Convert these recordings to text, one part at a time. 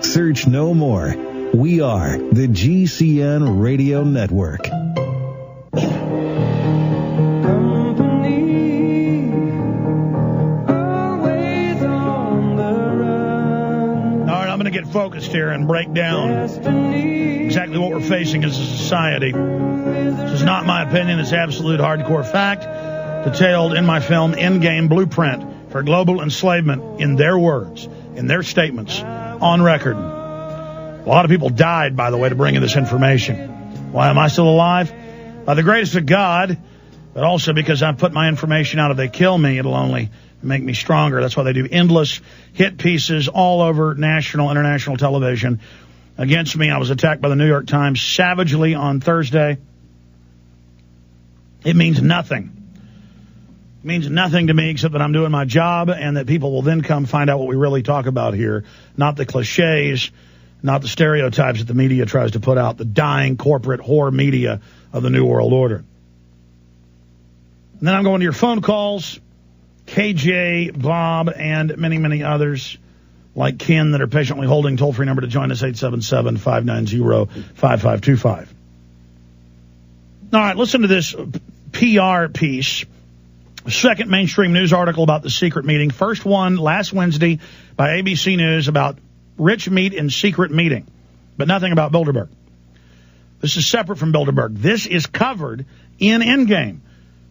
Search no more. We are the GCN Radio Network. Get focused here and break down exactly what we're facing as a society. This is not my opinion. It's absolute hardcore fact detailed in my film Endgame Blueprint for Global Enslavement in their words, in their statements, on record. A lot of people died, by the way, to bring in this information. Why am I still alive? By the grace of God, but also because I've put my information out. If they kill me, it'll only make me stronger. That's why they do endless hit pieces all over national, international television against me. I was attacked by the New York Times savagely on Thursday. It means nothing. It means nothing to me except that I'm doing my job and that people will then come find out what we really talk about here, not the cliches, not the stereotypes that the media tries to put out, the dying corporate whore media of the New World Order. And then I'm going to your phone calls. KJ, Bob, and many, many others like Ken that are patiently holding toll-free number to join us, 877-590-5525. All right, listen to this PR piece. Second mainstream news article about the secret meeting. First one last Wednesday by ABC News about rich meet in secret meeting, but nothing about Bilderberg. This is separate from Bilderberg. This is covered in Endgame.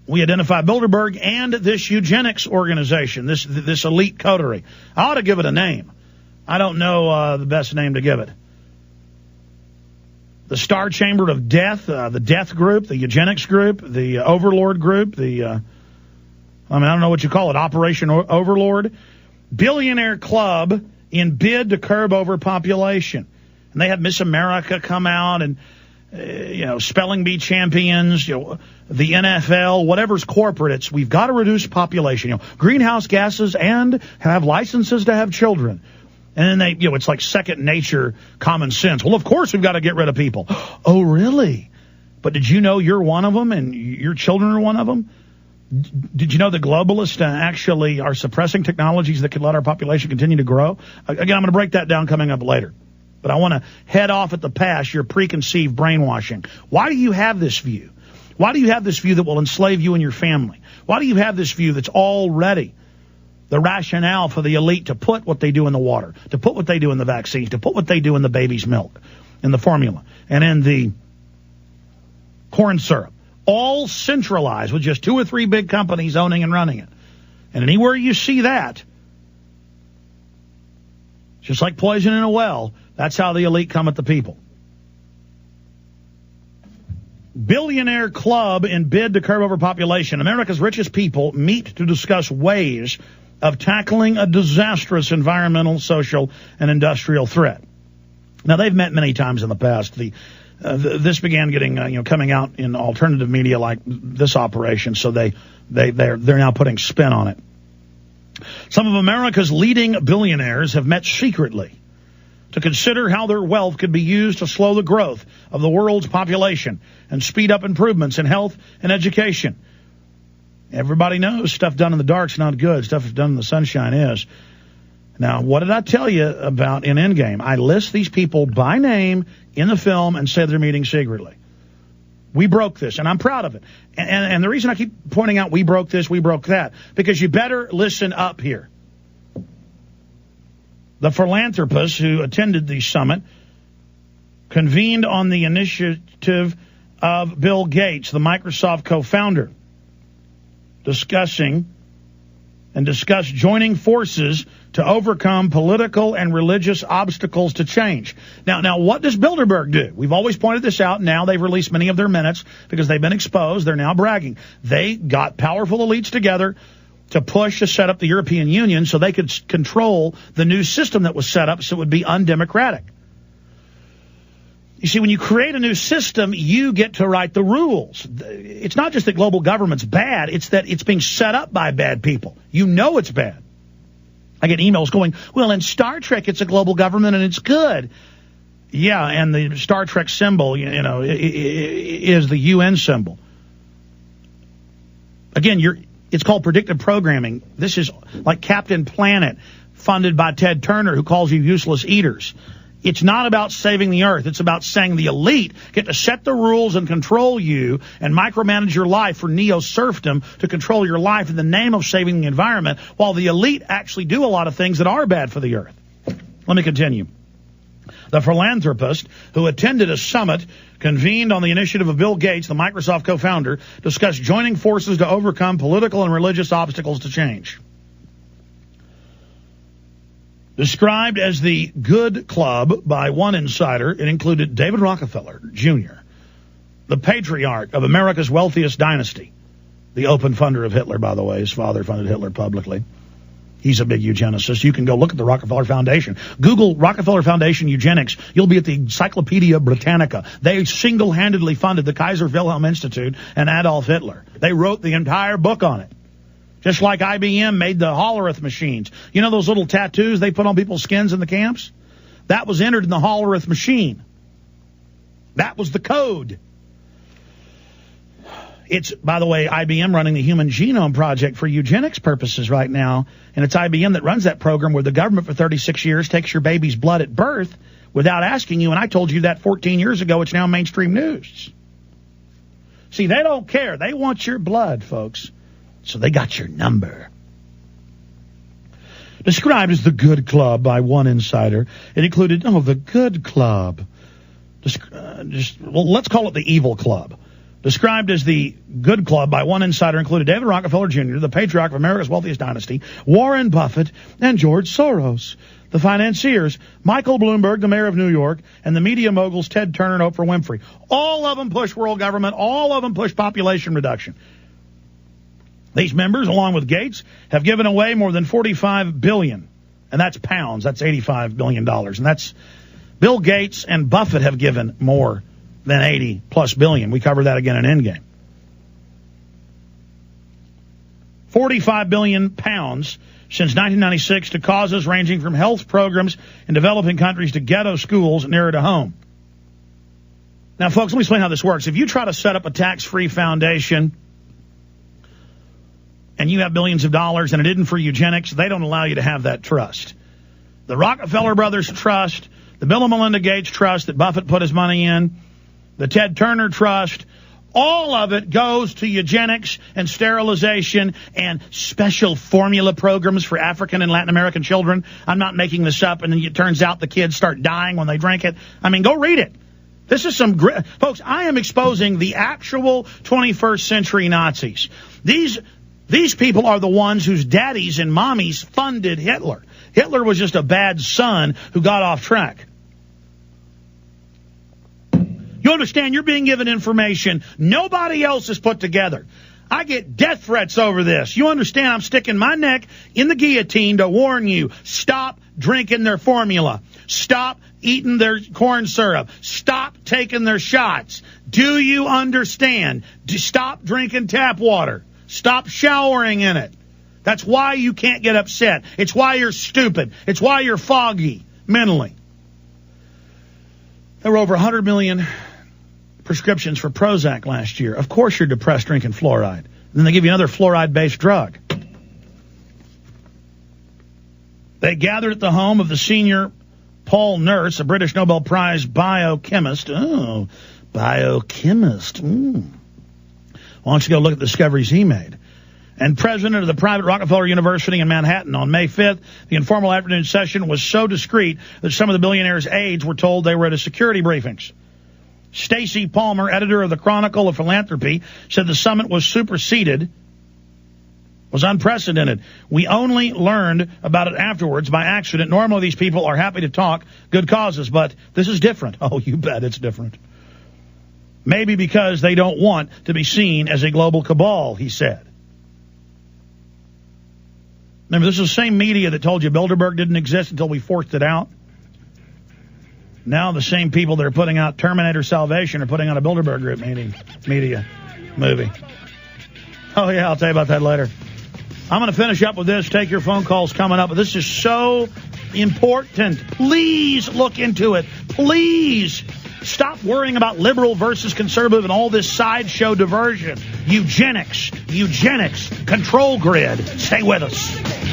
We identify Bilderberg and this eugenics organization, this elite coterie. I ought to give it a name. I don't know the best name to give it. The Star Chamber of Death, the Death Group, the Eugenics Group, the Overlord Group, I don't know what you call it, Operation Overlord. Billionaire Club in bid to curb overpopulation. And they had Miss America come out and spelling bee champions, the NFL, whatever's corporate, it's we've got to reduce population, greenhouse gases and have licenses to have children. And then it's like second nature, common sense. Well, of course we've got to get rid of people. Oh, really? But did you know you're one of them and your children are one of them? Did you know the globalists actually are suppressing technologies that could let our population continue to grow? Again, I'm going to break that down coming up later. But I want to head off at the pass your preconceived brainwashing. Why do you have this view? Why do you have this view that will enslave you and your family? Why do you have this view that's already the rationale for the elite to put what they do in the water, to put what they do in the vaccines, to put what they do in the baby's milk, in the formula, and in the corn syrup? All centralized with just 2 or 3 big companies owning and running it. And anywhere you see that, just like poison in a well, that's how the elite come at the people. Billionaire Club in bid to curb overpopulation. America's richest people meet to discuss ways of tackling a disastrous environmental, social, and industrial threat. Now, they've met many times in the past. This began getting, coming out in alternative media like this operation, so they're now putting spin on it. Some of America's leading billionaires have met secretly to consider how their wealth could be used to slow the growth of the world's population and speed up improvements in health and education. Everybody knows stuff done in the dark's not good. Stuff done in the sunshine is. Now, what did I tell you about in Endgame? I list these people by name in the film and said they're meeting secretly. We broke this, and I'm proud of it. And the reason I keep pointing out we broke this, we broke that, because you better listen up here. The philanthropists who attended the summit convened on the initiative of Bill Gates, the Microsoft co-founder, discussed joining forces to overcome political and religious obstacles to change. Now, what does Bilderberg do? We've always pointed this out. Now they've released many of their minutes because they've been exposed. They're now bragging. They got powerful elites together to push to set up the European Union so they could control the new system that was set up so it would be undemocratic. You see, when you create a new system, you get to write the rules. It's not just that global government's bad, it's that it's being set up by bad people. You know it's bad. I get emails going, well, in Star Trek, it's a global government and it's good. Yeah, and the Star Trek symbol, is the UN symbol. Again, it's called predictive programming. This is like Captain Planet, funded by Ted Turner, who calls you useless eaters. It's not about saving the earth. It's about saying the elite get to set the rules and control you and micromanage your life for neo-serfdom to control your life in the name of saving the environment, while the elite actually do a lot of things that are bad for the earth. Let me continue. The philanthropist who attended a summit convened on the initiative of Bill Gates, the Microsoft co-founder, discussed joining forces to overcome political and religious obstacles to change. Described as the Good Club by one insider, it included David Rockefeller, Jr., the patriarch of America's wealthiest dynasty, the open funder of Hitler, by the way. His father funded Hitler publicly. He's a big eugenicist. You can go look at the Rockefeller Foundation. Google Rockefeller Foundation eugenics. You'll be at the Encyclopedia Britannica. They single-handedly funded the Kaiser Wilhelm Institute and Adolf Hitler. They wrote the entire book on it. Just like IBM made the Hollerith machines. You know those little tattoos they put on people's skins in the camps? That was entered in the Hollerith machine. That was the code. It's, by the way, IBM running the Human Genome Project for eugenics purposes right now. And it's IBM that runs that program where the government for 36 years takes your baby's blood at birth without asking you. And I told you that 14 years ago. It's now mainstream news. See, they don't care. They want your blood, folks. So they got your number. Described as the Good Club by one insider, it included, the Good Club. Let's call it the Evil Club. Described as the Good Club by one insider included David Rockefeller Jr., the patriarch of America's wealthiest dynasty, Warren Buffett, and George Soros, the financiers, Michael Bloomberg, the mayor of New York, and the media moguls Ted Turner and Oprah Winfrey. All of them push world government. All of them push population reduction. These members, along with Gates, have given away more than $45 billion. And that's pounds. That's $85 billion. And that's Bill Gates and Buffett have given more than 80+ billion. We cover that again in Endgame. 45 billion pounds since 1996 to causes ranging from health programs in developing countries to ghetto schools nearer to home. Now, folks, let me explain how this works. If you try to set up a tax-free foundation and you have billions of dollars and it isn't for eugenics, they don't allow you to have that trust. The Rockefeller Brothers Trust, the Bill and Melinda Gates Trust that Buffett put his money in, the Ted Turner Trust, all of it goes to eugenics and sterilization and special formula programs for African and Latin American children. I'm not making this up, and then it turns out the kids start dying when they drink it. I mean, go read it. This is some great... Folks, I am exposing the actual 21st century Nazis. These people are the ones whose daddies and mommies funded Hitler. Hitler was just a bad son who got off track. You understand? You're being given information nobody else has put together. I get death threats over this. You understand? I'm sticking my neck in the guillotine to warn you. Stop drinking their formula. Stop eating their corn syrup. Stop taking their shots. Do you understand? Stop drinking tap water. Stop showering in it. That's why you can't get upset. It's why you're stupid. It's why you're foggy mentally. There were over 100 million prescriptions for Prozac last year. Of course you're depressed drinking fluoride. And then they give you another fluoride-based drug. They gathered at the home of the senior Paul Nurse, a British Nobel Prize biochemist. Oh, biochemist. Why don't you go look at the discoveries he made? And president of the private Rockefeller University in Manhattan on May 5th, the informal afternoon session was so discreet that some of the billionaires' aides were told they were at a security briefings. Stacy Palmer, editor of the Chronicle of Philanthropy, said the summit was superseded, was unprecedented. We only learned about it afterwards by accident. Normally these people are happy to talk good causes, but this is different. Oh, you bet it's different. Maybe because they don't want to be seen as a global cabal, he said. Remember, this is the same media that told you Bilderberg didn't exist until we forced it out. Now the same people that are putting out Terminator Salvation are putting out a Bilderberg Group media movie. Oh, yeah, I'll tell you about that later. I'm going to finish up with this. Take your phone calls coming up. But this is so important. Please look into it. Please stop worrying about liberal versus conservative and all this sideshow diversion. Eugenics, control grid. Stay with us.